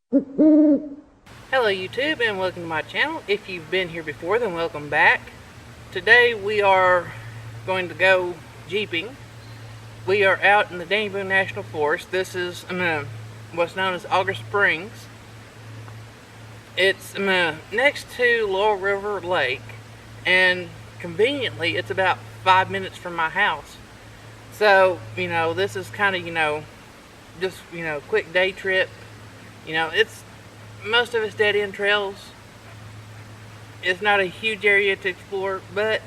Hello YouTube and welcome to my channel. If you've been here before, then welcome back. Today we are going to go jeeping. We are out in the Daniel Boone National Forest. This is what's known as Auger Springs. It's next to Laurel River Lake, and conveniently it's about 5 minutes from my house. So, this is kind of, just, quick day trip. It's most of it's dead-end trails. It's not a huge area to explore, but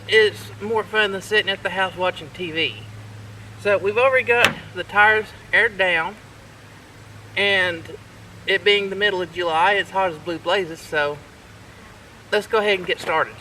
it's more fun than sitting at the house watching TV. So we've already got the tires aired down, and it being the middle of July, it's hot as blue blazes, so let's go ahead and get started.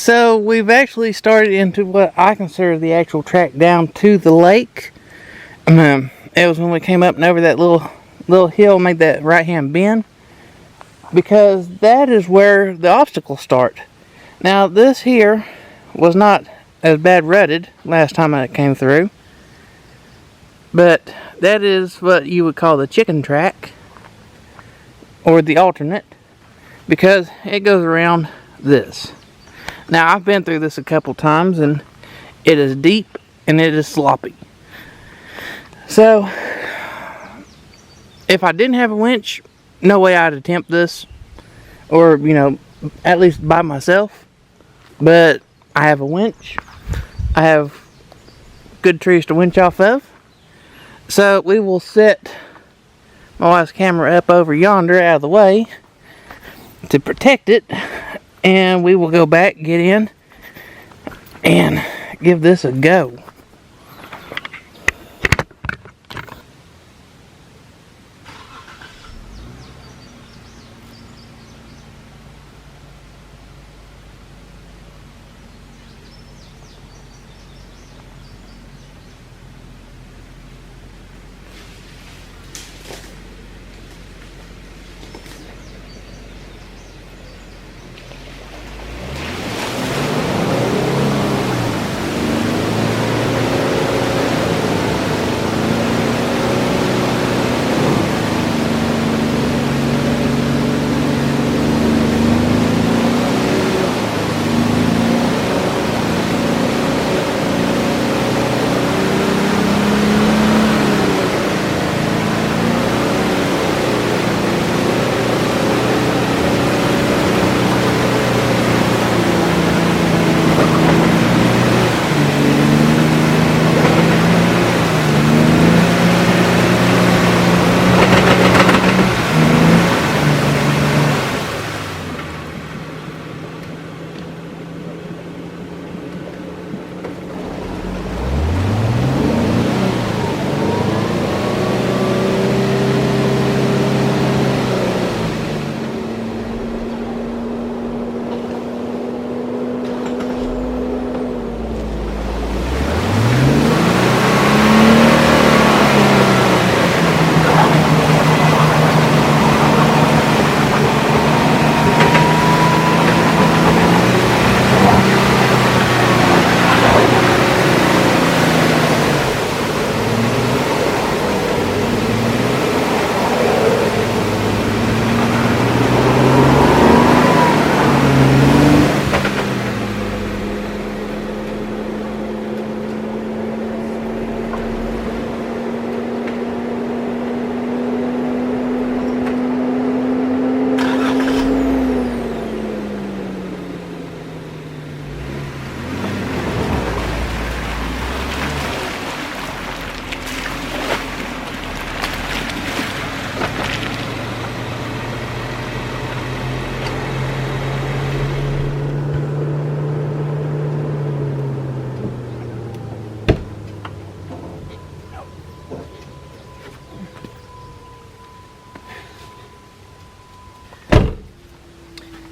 So we've actually started into what I consider the actual track down to the lake. It was when we came up and over that little hill, made that right hand bend, because that is where the obstacles start. Now this here was not as bad rutted last time I came through, but that is what you would call the chicken track, or the alternate, because it goes around this. Now I've been through this a couple times and it is deep and it is sloppy. So if I didn't have a winch, no way I'd attempt this, or at least by myself. But I have a winch, I have good trees to winch off of, so we will set my wife's camera up over yonder out of the way to protect it, and we will go back, get in, and give this a go.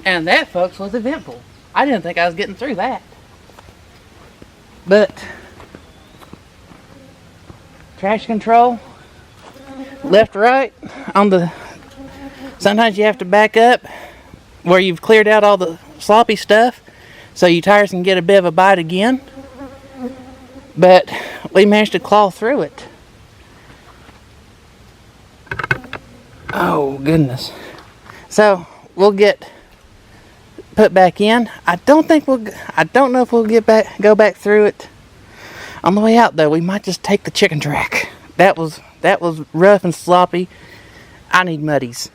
And that, folks, was eventful. I didn't think I was getting through that. But trash control, left, right, sometimes you have to back up where you've cleared out all the sloppy stuff so your tires can get a bit of a bite again. But we managed to claw through it. Oh, goodness. So we'll get put back in. I don't know if we'll go back through it on the way out, though. We might just take the chicken track. That was rough and sloppy. I need muddies.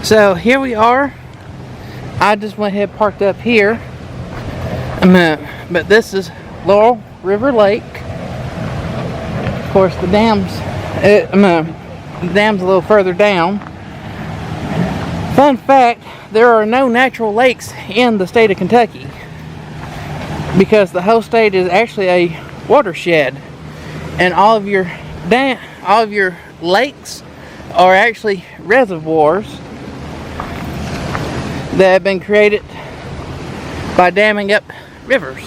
So here we are. I just went ahead and parked up here. But this is Laurel River Lake. Of course, the dam's the dam's a little further down. Fun fact, there are no natural lakes in the state of Kentucky because the whole state is actually a watershed, and all of your lakes are actually reservoirs that have been created by damming up rivers,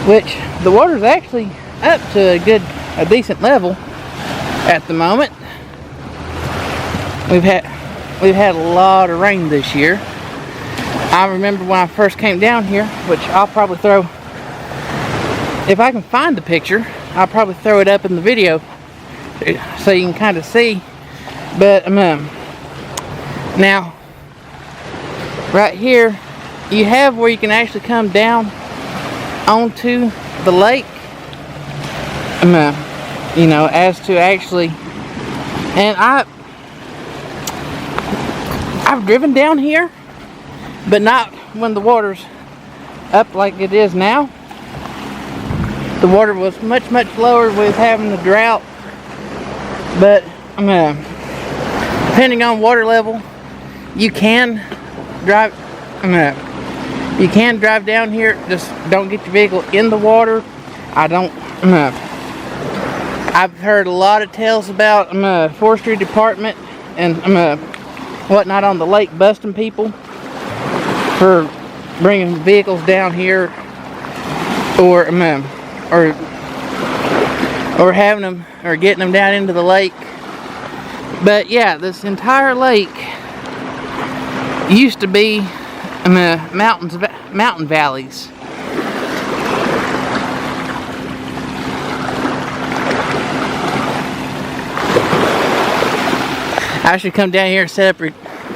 which the water's actually up to a decent level at the moment. We've had a lot of rain this year. I remember when I first came down here, which I'll probably throw, if I can find the picture, I'll probably throw it up in the video so you can kind of see. But now right here you have where you can actually come down onto the lake, you know, as to actually, and I've driven down here, but not when the water's up like it is now. The water was much lower with having the drought, but depending on water level, you can drive down here. Just don't get your vehicle in the water. I've heard a lot of tales about forestry department and whatnot on the lake busting people for bringing vehicles down here, or having them, or getting them down into the lake. But yeah, this entire lake used to be mountain valleys. I should come down here and set up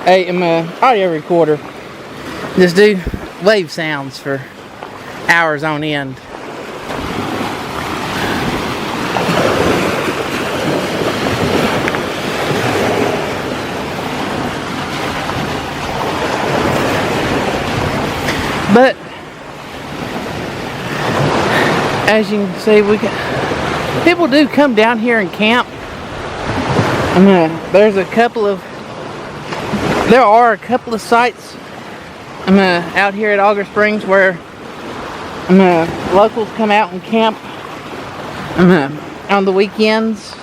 a audio recorder. Just do wave sounds for hours on end. But as you can see, people do come down here and camp. There are a couple of sites out here at Auger Springs where locals come out and camp on the weekends.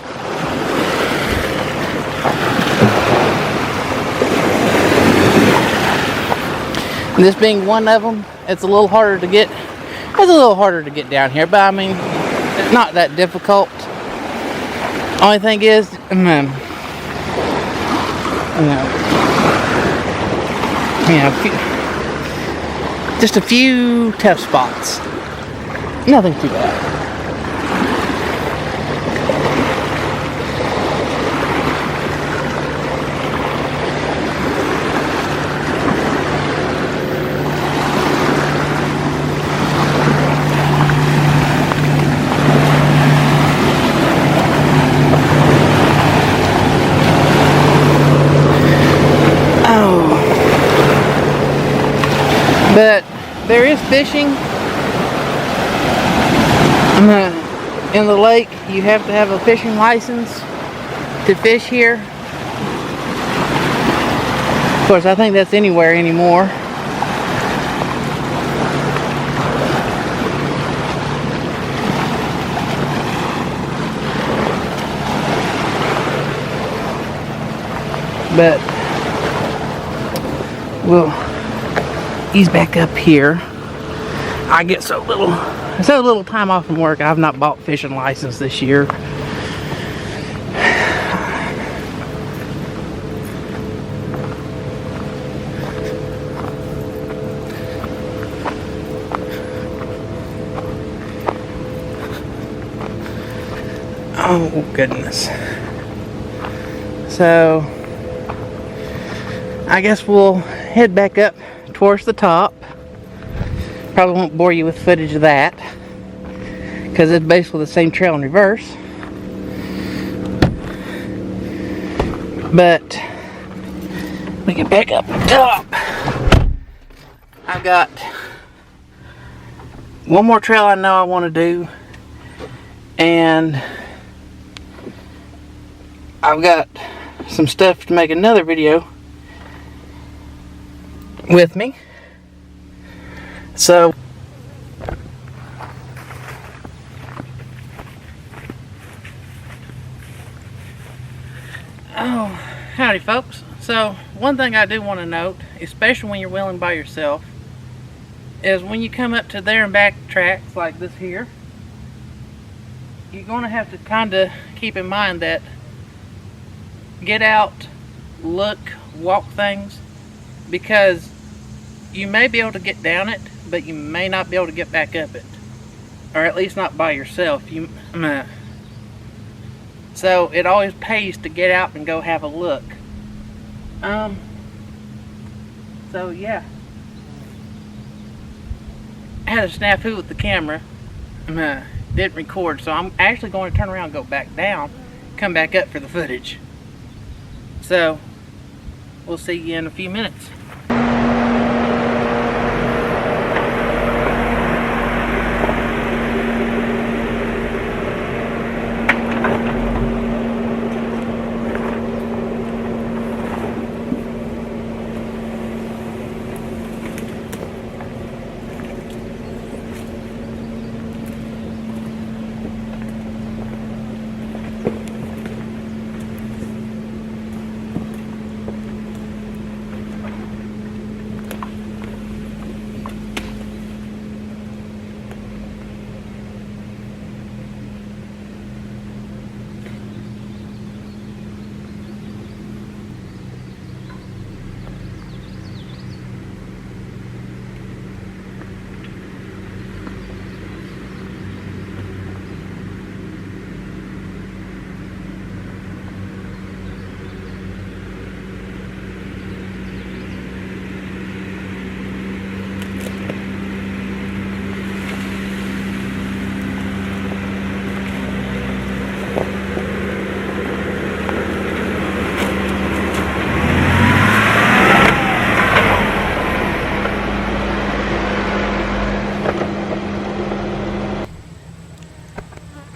This being one of them, it's a little harder to get. It's a little harder to get down here, but I mean, it's not that difficult. Only thing is, just a few tough spots. Nothing too bad. But there is fishing in the lake. You have to have a fishing license to fish here. Of course, I think that's anywhere anymore. But we'll ease back up here. I get so little time off from work. I've not bought fishing license this year. Oh goodness. So I guess we'll head back up towards the top. Probably won't bore you with footage of that because it's basically the same trail in reverse. But me get back up top. I've got one more trail I know I want to do, and I've got some stuff to make another video with me. So howdy folks. So one thing I do want to note, especially when you're wheeling by yourself, is when you come up to there and back tracks like this here, you're going to have to kind of keep in mind that get out, look, walk things, because you may be able to get down it, but you may not be able to get back up it, or at least not by yourself. So it always pays to get out and go have a look. So yeah, I had a snafu with the camera. Didn't record, so I'm actually going to turn around and go back down, come back up for the footage. So we'll see you in a few minutes.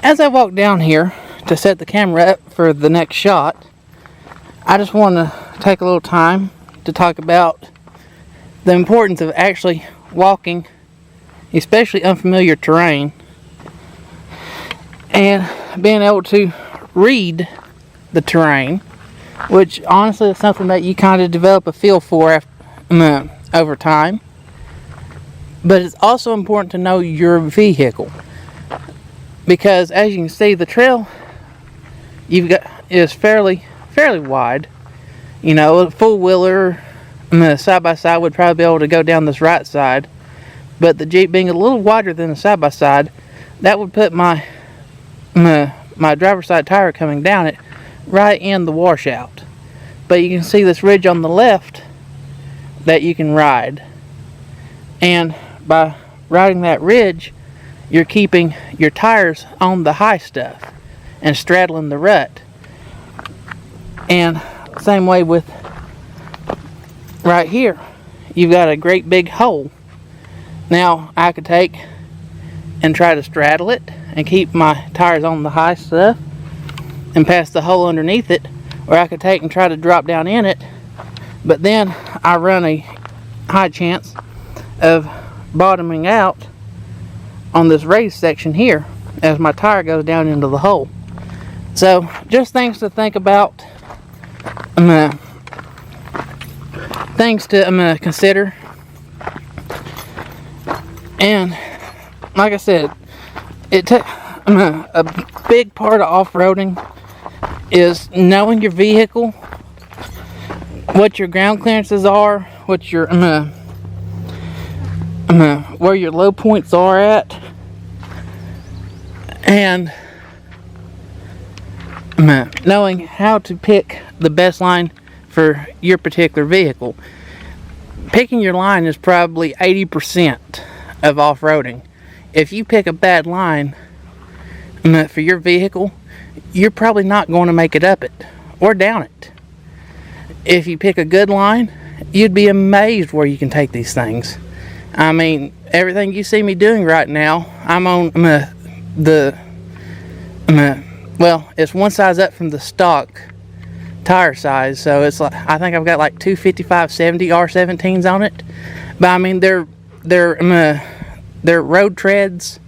As I walk down here to set the camera up for the next shot, I just want to take a little time to talk about the importance of actually walking, especially unfamiliar terrain, and being able to read the terrain, which honestly is something that you kind of develop a feel for over time. But it's also important to know your vehicle, because as you can see, the trail is fairly wide. You know, a four-wheeler side-by-side would probably be able to go down this right side, but the Jeep being a little wider than the side-by-side, that would put my driver's side tire coming down it right in the washout. But you can see this ridge on the left that you can ride, and by riding that ridge, you're keeping your tires on the high stuff and straddling the rut. And same way with right here, you've got a great big hole. Now I could take and try to straddle it and keep my tires on the high stuff and pass the hole underneath it, or I could take and try to drop down in it, but then I run a high chance of bottoming out on this raised section here as my tire goes down into the hole. So just things to think about, things to consider. And like I said, a big part of off-roading is knowing your vehicle, what your ground clearances are, what your where your low points are at, and knowing how to pick the best line for your particular vehicle. Picking your line is probably 80% of off-roading. If you pick a bad line for your vehicle, you're probably not going to make it up it or down it. if you pick a good line, you'd be amazed where you can take these things. I mean, everything you see me doing right now, I'm on well, it's one size up from the stock tire size, so it's like, I think I've got like 255/70 R17s on it. But I mean, they're road treads.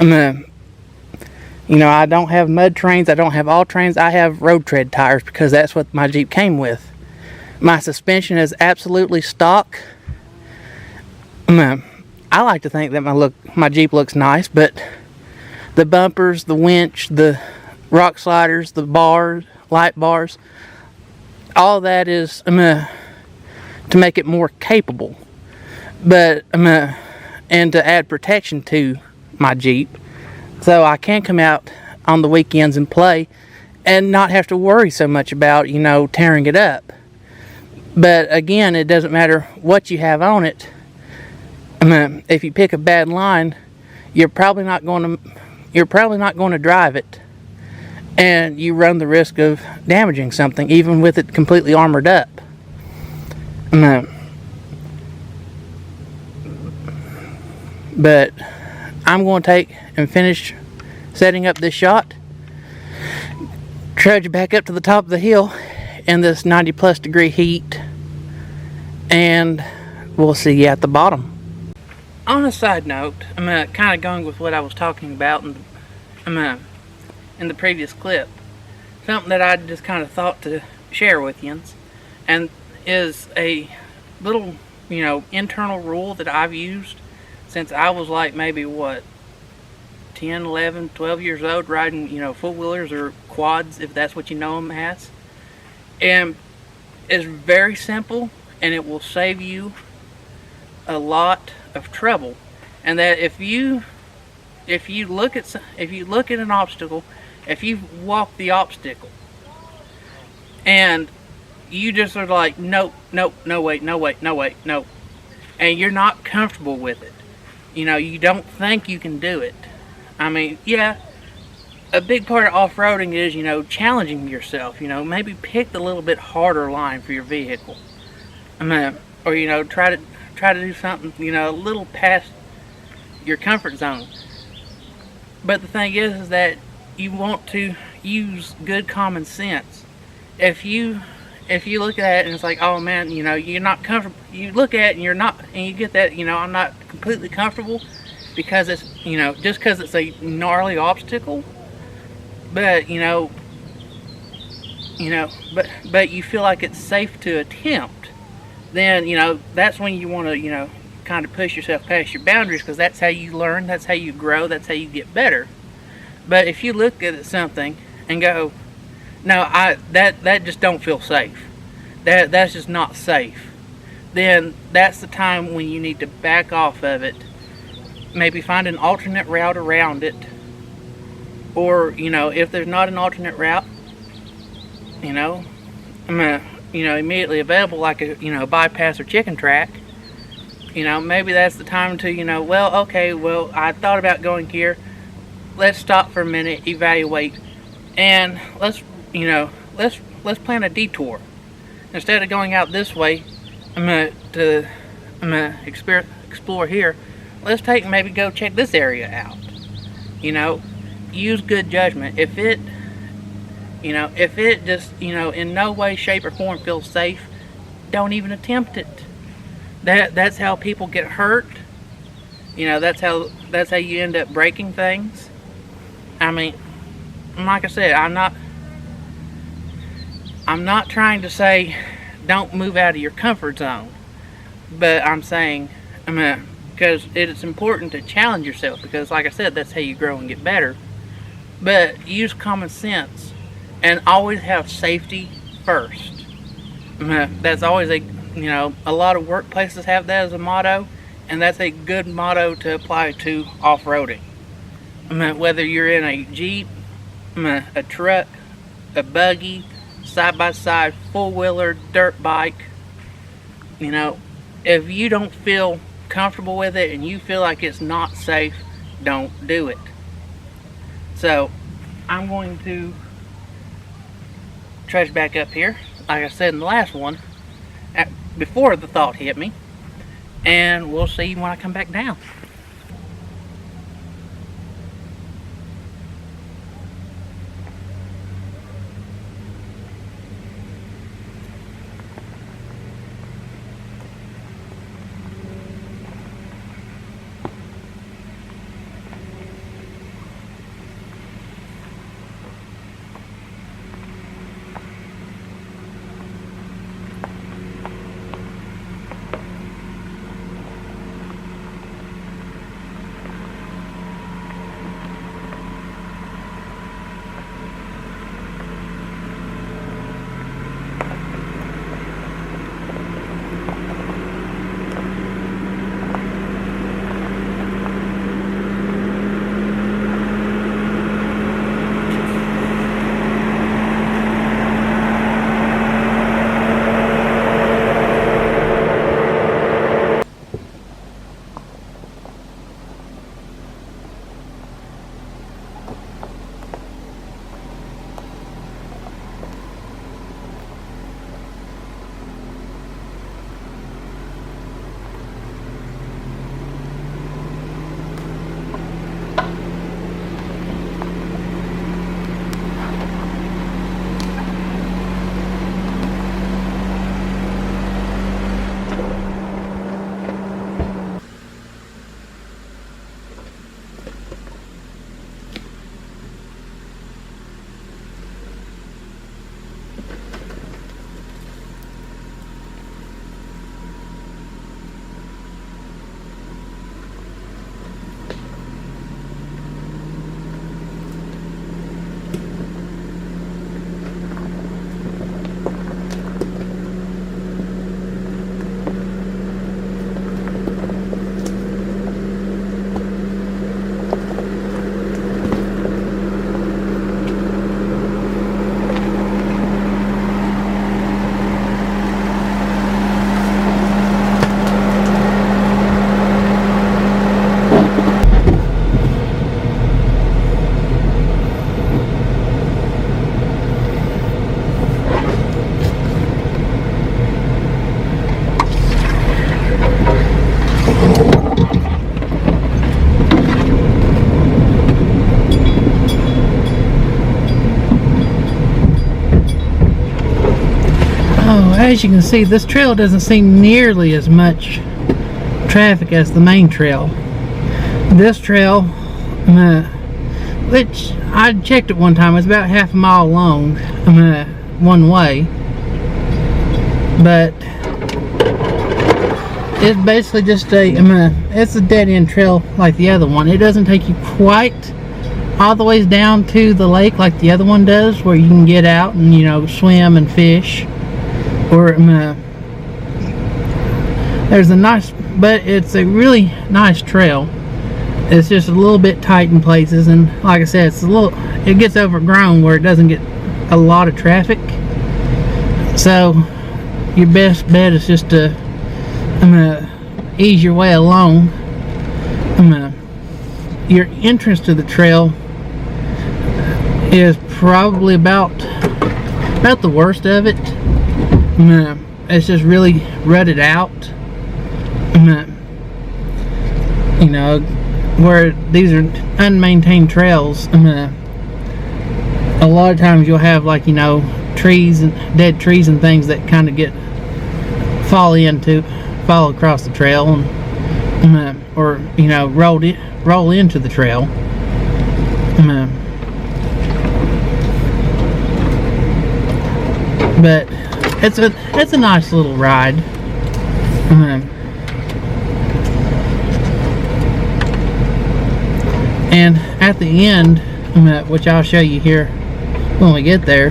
You know, I don't have mud trains, I don't have all trains, I have road tread tires because that's what my Jeep came with. My suspension is absolutely stock. I like to think that my Jeep looks nice, but the bumpers, the winch, the rock sliders, the bars, light bars, all that is to make it more capable, but and to add protection to my Jeep, so I can come out on the weekends and play and not have to worry so much about, you know, tearing it up. But again, it doesn't matter what you have on it. If you pick a bad line, you're probably not going to drive it, and you run the risk of damaging something even with it completely armored up. But I'm going to take and finish setting up this shot, trudge back up to the top of the hill in this 90+ degree heat, and we'll see you at the bottom. On a side note, I'm kind of going with what I was talking about in the previous clip. Something that I just kind of thought to share with you, and is a little, you know, internal rule that I've used since I was like maybe what, 10, 11, 12 years old, riding, you know, four-wheelers or quads, if that's what you know them as. And it's very simple, and it will save you a lot of trouble. And that if you look at an obstacle, if you walk the obstacle and you just are like, nope, nope, no wait, no wait, no wait, no, and you're not comfortable with it, you know, you don't think you can do it. I mean, yeah, a big part of off-roading is, you know, challenging yourself. You know, maybe pick the little bit harder line for your vehicle. Or, you know, try to do something, you know, a little past your comfort zone. But the thing is that you want to use good common sense. If you look at it and it's like, oh man, you know, you're not comfortable. You look at it and you're not, and you get that, you know, I'm not completely comfortable because it's, you know, just because it's a gnarly obstacle. But you know, but you feel like it's safe to attempt. Then, you know, that's when you want to, you know, kind of push yourself past your boundaries, because that's how you learn, that's how you grow, that's how you get better. But if you look at something and go, no, that just don't feel safe, that's just not safe, then that's the time when you need to back off of it, maybe find an alternate route around it, or, you know, if there's not an alternate route, you know, immediately available, like a, you know, bypass or chicken track, you know, maybe that's the time to, you know, well, okay, well, I thought about going here, let's stop for a minute, evaluate, and let's plan a detour. Instead of going out this way, I'm gonna explore here, let's maybe go check this area out. You know, use good judgment. If it just, you know, in no way, shape, or form feels safe, don't even attempt it. That's how people get hurt. You know, that's how you end up breaking things. I mean, like I said, I'm not trying to say don't move out of your comfort zone, but I'm saying, because it's important to challenge yourself, because like I said, that's how you grow and get better. But use common sense and always have safety first. That's always a lot of workplaces have that as a motto, and that's a good motto to apply to off-roading. Whether you're in a Jeep, a truck, a buggy, side-by-side, four-wheeler, dirt bike, you know, if you don't feel comfortable with it and you feel like it's not safe, don't do it. So I'm going to trudge back up here, like I said in the last one, before the thought hit me, and we'll see when I come back down. Oh, as you can see, this trail doesn't seem nearly as much traffic as the main trail. This trail, which I checked it one time, it's about half a mile long, one way. But it's basically just it's a dead-end trail like the other one. It doesn't take you quite all the ways down to the lake like the other one does, where you can get out and, you know, swim and fish. Or there's a nice, but it's a really nice trail. It's just a little bit tight in places, and like I said, it gets overgrown where it doesn't get a lot of traffic. So your best bet is just to ease your way along. Your entrance to the trail is probably about the worst of it. It's just really rutted out. You know, where these are unmaintained trails, a lot of times you'll have, like, you know, trees and dead trees and things that kind of fall across the trail, and or, you know, roll into the trail. But it's a nice little ride. And at the end, which I'll show you here when we get there,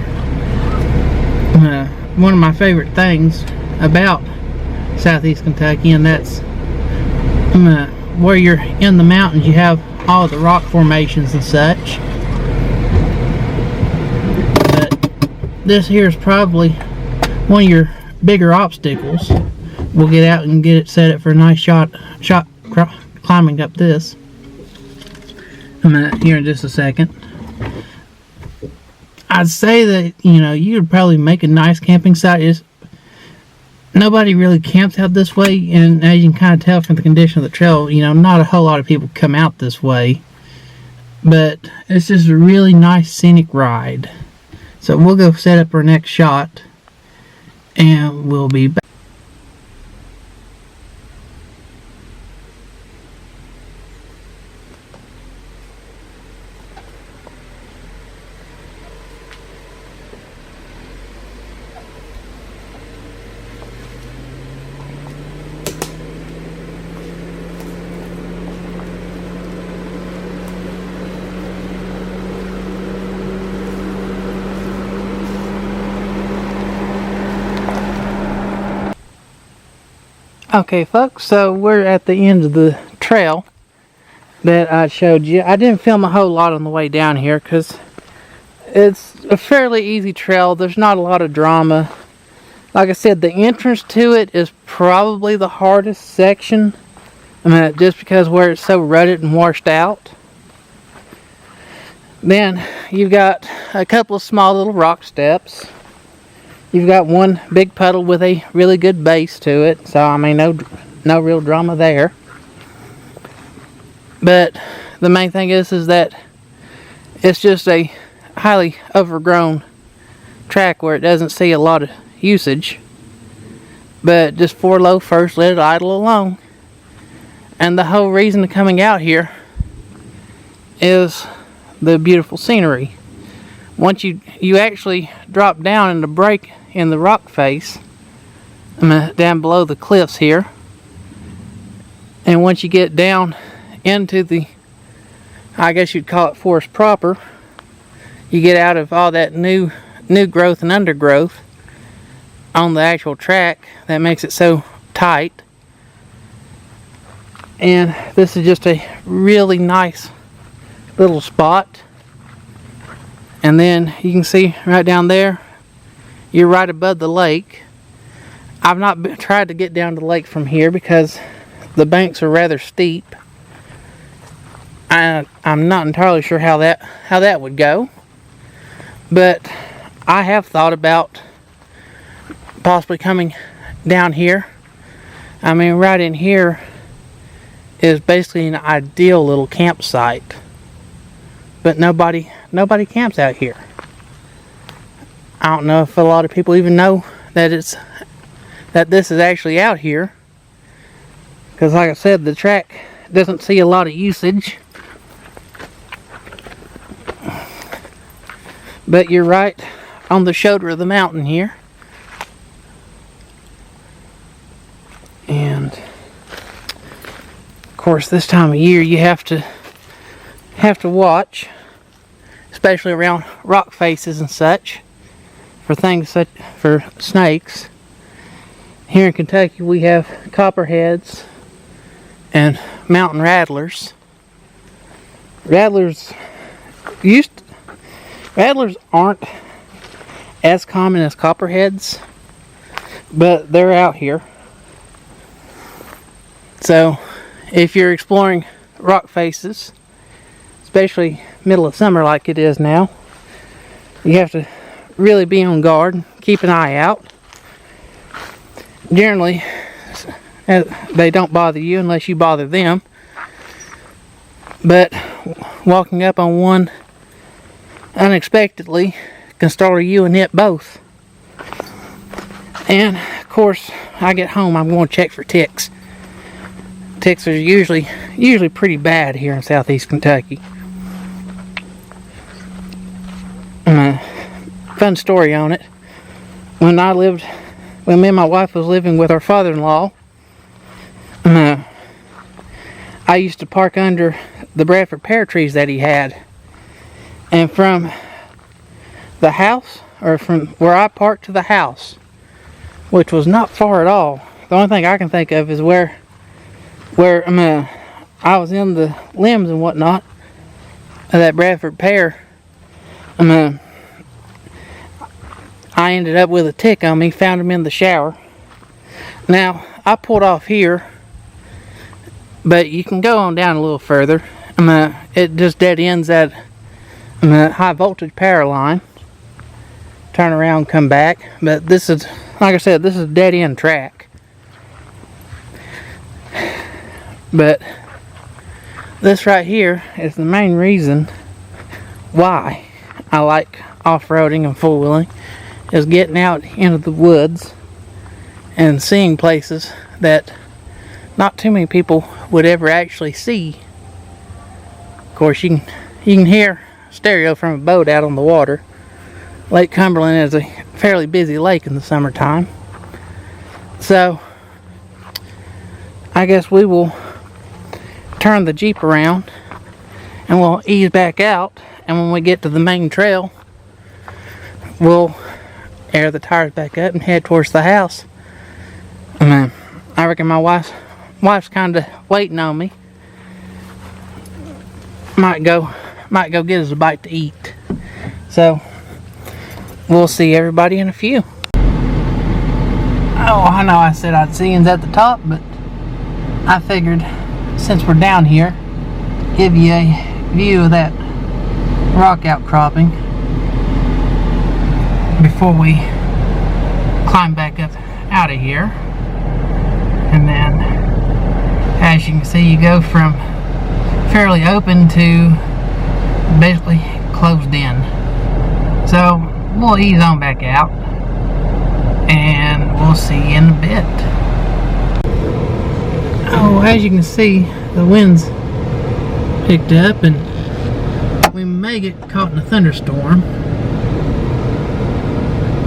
one of my favorite things about Southeast Kentucky, and that's where you're in the mountains, you have all the rock formations and such. But this here is probably one of your bigger obstacles. We'll get out and get it set up for a nice shot climbing up this. I'm here in just a second. I'd say that, you could probably make a nice camping site. Nobody really camps out this way, and as you can kind of tell from the condition of the trail, not a whole lot of people come out this way. But it's just a really nice scenic ride. So we'll go set up our next shot, and we'll be back. Okay folks, so we're at the end of the trail that I showed you. I didn't film a whole lot on the way down here because it's a fairly easy trail. There's not a lot of drama. Like I said, the entrance to it is probably the hardest section. Just because where it's so rutted and washed out. Then you've got a couple of small little rock steps. You've got one big puddle with a really good base to it, so no real drama there. But the main thing is that it's just a highly overgrown track where it doesn't see a lot of usage. But just for low first, let it idle alone. And the whole reason of coming out here is the beautiful scenery. Once you actually drop down in the break in the rock face, down below the cliffs here, and once you get down into the, I guess you'd call it forest proper, you get out of all that new growth and undergrowth on the actual track that makes it so tight. And this is just a really nice little spot. And then you can see right down there, you're right above the lake. I've not tried to get down to the lake from here because the banks are rather steep. I'm not entirely sure how that would go, but I have thought about possibly coming down here. Right in here is basically an ideal little campsite, but nobody camps out here. I don't know if a lot of people even know that this is actually out here, because like I said, the track doesn't see a lot of usage. But you're right on the shoulder of the mountain here. And of course, this time of year you have to watch, especially around rock faces and such, for snakes. Here in Kentucky we have copperheads and mountain rattlers. Rattlers aren't as common as copperheads, but they're out here. So if you're exploring rock faces, especially middle of summer like it is now, you have to really be on guard, keep an eye out. Generally, they don't bother you unless you bother them, but walking up on one unexpectedly can startle you and it both. And of course, I get home, I'm going to check for ticks. Ticks are usually pretty bad here in southeast Kentucky. Fun story on it. When me and my wife was living with our father-in-law, I used to park under the Bradford pear trees that he had. And from the house, or from where I parked to the house, which was not far at all, the only thing I can think of is where I was in the limbs and whatnot of that Bradford pear. I ended up with a tick on me, found him in the shower. Now, I pulled off here, but you can go on down a little further. It just dead ends at high voltage power line. turn around, come back. But this is, like I said, this is a dead end track. But this right here is the main reason why I like off-roading and four-wheeling, is getting out into the woods and seeing places that not too many people would ever actually see. Of course, you can hear stereo from a boat out on the water. Lake Cumberland is a fairly busy lake in the summertime. So I guess we will turn the Jeep around and we'll ease back out, and when we get to the main trail, we'll air the tires back up and head towards the house. And I reckon my wife's kind of waiting on me. Might go get us a bite to eat. So we'll see everybody in a few. Oh, I know I said I'd see yous at the top, but I figured since we're down here, give you a view of that rock outcropping before we climb back up out of here. And then, as you can see, you go from fairly open to basically closed in. So we'll ease on back out and we'll see you in a bit. Oh, as you can see, the wind's picked up and we may get caught in a thunderstorm.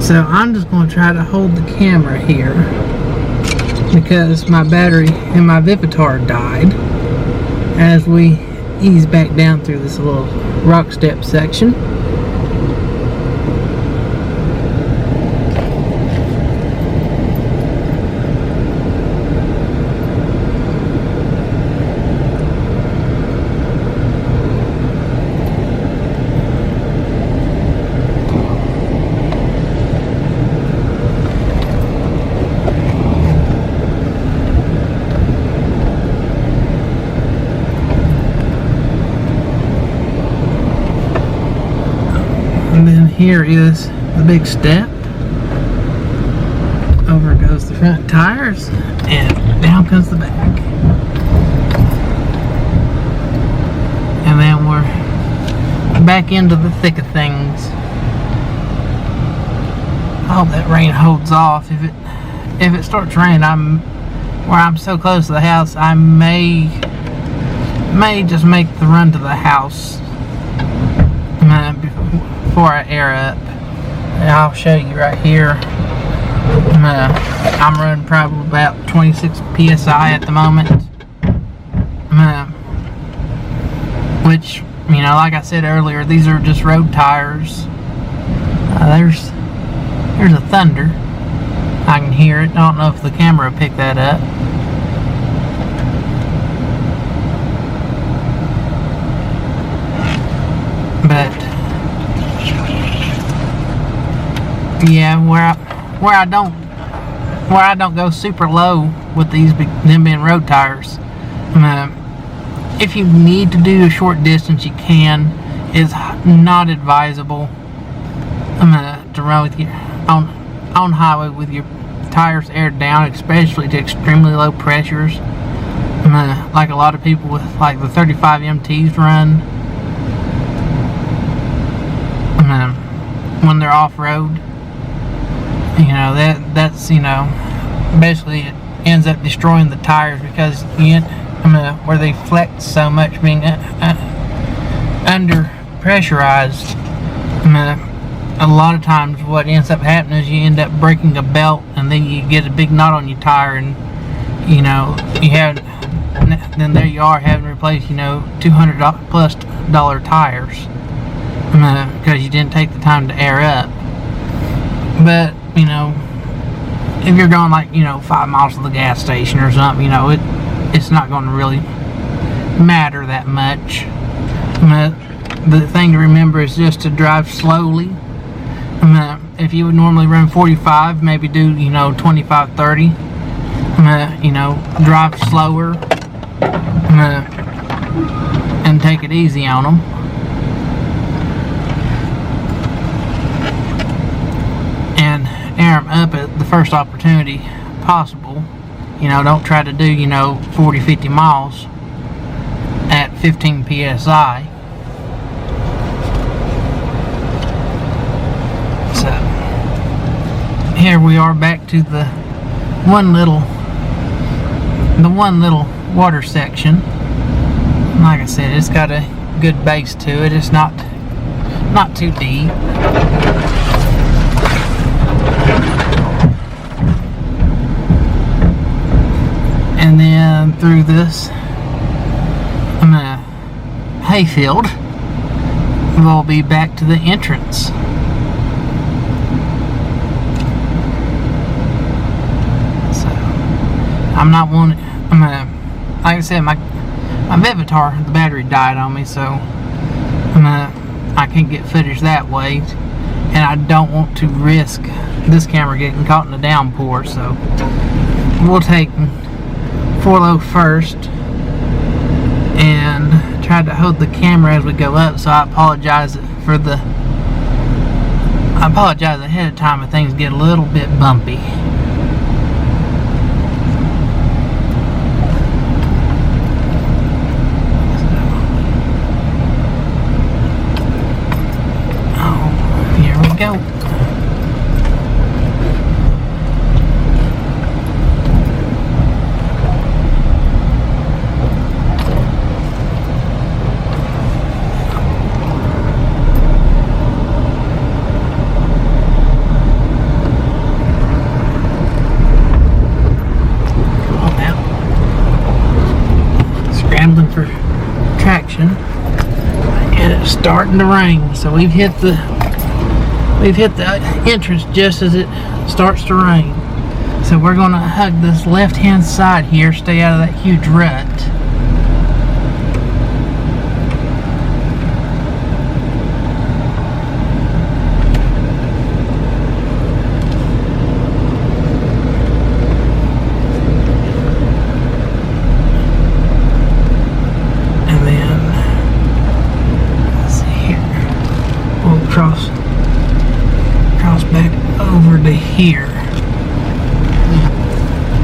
So I'm just going to try to hold the camera here because my battery in my Vivitar died as we ease back down through this little rock step section. And then here is the big step. Over goes the front tires and down comes the back. And then we're back into the thick of things. I hope that rain holds off. If it starts raining, where I'm so close to the house, I may just make the run to the house before I air up. And I'll show you right here. I'm running probably about 26 psi at the moment, which, you know, like I said earlier, these are just road tires. There's a thunder. I can hear it. I don't know if the camera picked that up. But yeah, where I don't go super low with them being road tires. If you need to do a short distance, you can. It's not advisable to run with your on highway with your tires aired down, especially to extremely low pressures. Like a lot of people with like the 35 MTs run when they're off road. You know, that's you know, basically it ends up destroying the tires because where they flex so much, being under pressurized. A lot of times what ends up happening is you end up breaking a belt, and then you get a big knot on your tire, and you know, then there you are having to replace, you know, $200 plus tires because you didn't take the time to air up. But you know, if you're going like, you know, 5 miles to the gas station or something, you know, it's not going to really matter that much. The thing to remember is just to drive slowly. If you would normally run 45, maybe do, you know, 25, 30. You know, drive slower and take it easy on them. tear them up at the first opportunity possible. You know, don't try to do, you know, 40, 50 miles at 15 psi. So here we are back to the one little water section. Like I said, it's got a good base to it. It's not too deep. And then through this hayfield, we'll be back to the entrance. So like I said, my Vivitar, the battery died on me, so I can't get footage that way, and I don't want to risk this camera getting caught in the downpour. So we'll take 4 low first and try to hold the camera as we go up. So I apologize ahead of time if things get a little bit bumpy. Go. Scrambling for traction, and it's starting to rain. So we've hit the entrance just as it starts to rain. So we're going to hug this left hand side here, stay out of that huge rut. And then, let's see here, we'll cross back over to here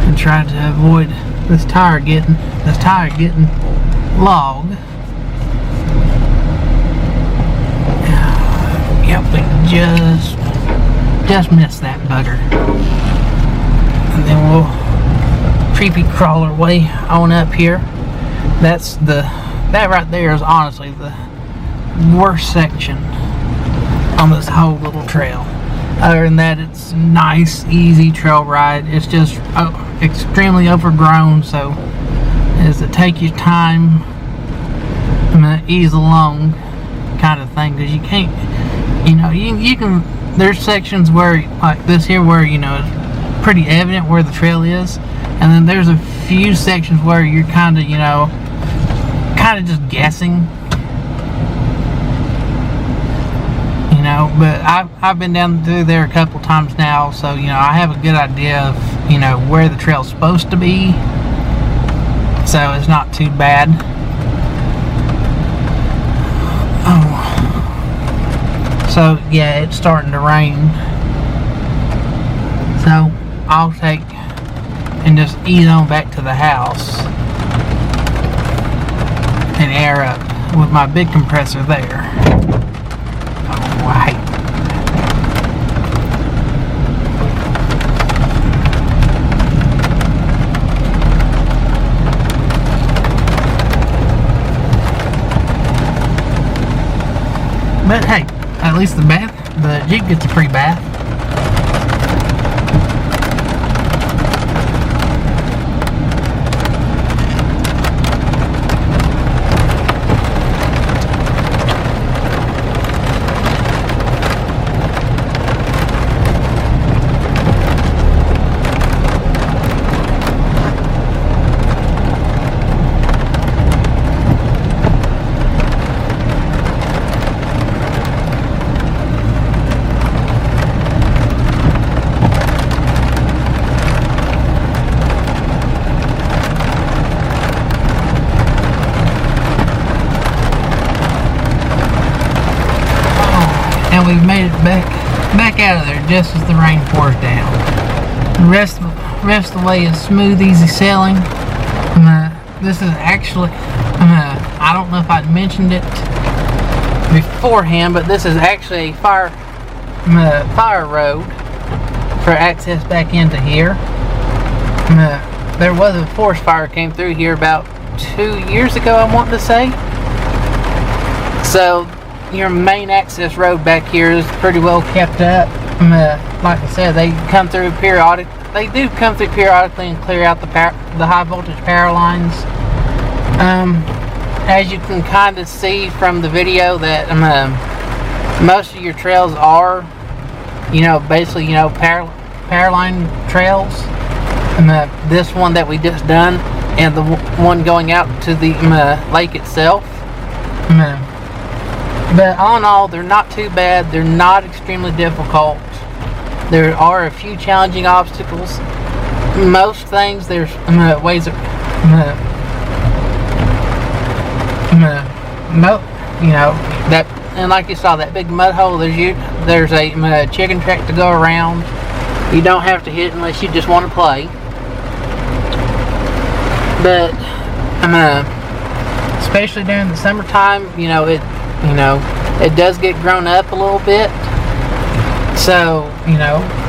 and try to avoid this tire getting logged. Yep, we just missed that bugger. And then we'll creepy crawl our way on up here. That right there is honestly the worst section on this whole little trail. Other than that, it's nice, easy trail ride. It's just extremely overgrown, so it'll take you time to ease along, kind of thing. Because you can't, you know, you can. There's sections where, like this here, where you know it's pretty evident where the trail is, and then there's a few sections where you're kind of, you know, just guessing. You know, but I've been down through there a couple times now, so you know I have a good idea of, you know, where the trail's supposed to be, so it's not too bad. Oh, so yeah, it's starting to rain, so I'll take and just ease on back to the house and air up with my big compressor there. Right. But hey, at least the Jeep gets a free bath. We've made it back back out of there just as the rain pours down. The rest of the way is smooth, easy sailing. This is actually, I don't know if I'd mentioned it beforehand, but this is actually a fire road for access back into here. There was a forest fire came through here about 2 years ago, I want to say. So your main access road back here is pretty well kept up. Like I said, they come through periodically. They do come through periodically and clear out the high voltage power lines. As you can kind of see from the video, that most of your trails are, basically, power line trails. This one that we just done, and the one going out to the lake itself. But all in all, they're not too bad. They're not extremely difficult. There are a few challenging obstacles. Most things, there's ways of, that, and like you saw that big mud hole. There's a chicken track to go around. You don't have to hit unless you just want to play. But especially during the summertime, it does get grown up a little bit. So,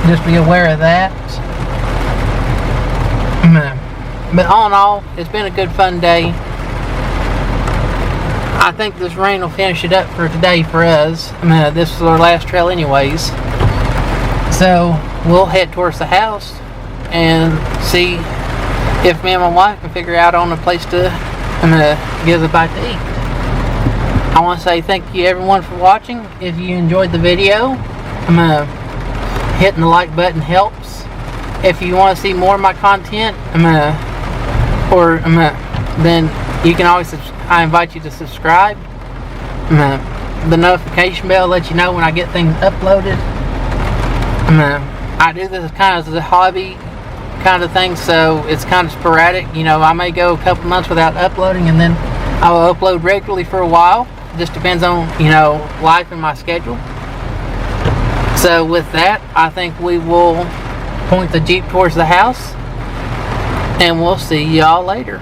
just be aware of that. But all in all, it's been a good fun day. I think this rain will finish it up for today for us. This is our last trail anyways. So we'll head towards the house and see if me and my wife can figure out on a place to give us a bite to eat. I want to say thank you everyone for watching. If you enjoyed the video, hitting the like button helps. If you want to see more of my content, then you can always I invite you to subscribe. The notification bell lets you know when I get things uploaded. I do this kind of as a hobby kind of thing, so it's kind of sporadic. I may go a couple months without uploading, and then I will upload regularly for a while. It just depends on life and my schedule. So with that, I think we will point the Jeep towards the house, and we'll see y'all later.